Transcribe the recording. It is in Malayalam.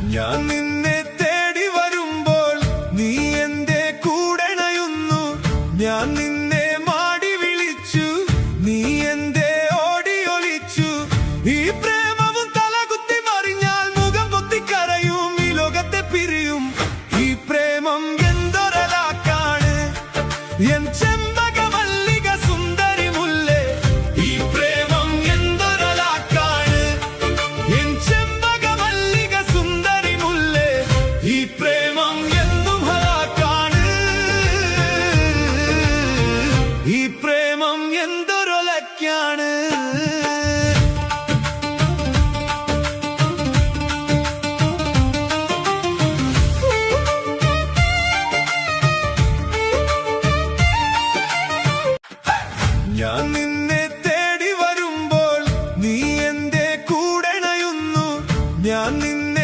ഞാൻ നിന്നെ തേടി വരുമ്പോൾ നീ എന്റെ കൂടെണയുന്നു. ഞാൻ നിന്നെ മാടി വിളിച്ചു, നീ എന്റെ ഓടി ഒളിച്ചു. ഈ പ്രേമവും തലകുത്തി മറിഞ്ഞാൽ മുഖം പൊത്തിക്കരയും, ഈ ലോകത്തെ പിരിയും. ഈ പ്രേമം എന്തൊരലാക്കാണ് എൻ ചെമ്പകമല്ലിക സുന്ദരി മുല്ലേ. ഈ പ്രേമം എന്തൊരലാക്കാണ് എൻ ചെമ്പകമല്ലിക സുന്ദരി മുല്ലേ. ഈ പ്രേമം എന്നും ഹലാക്കാണ്, ഈ പ്രേമം എന്തൊരൊലക്കാണ്. ഞാൻ നിന്നെ തേടി വരുമ്പോൾ നീ എന്റെ കൂടെണയുന്നു. ഞാൻ നിന്നെ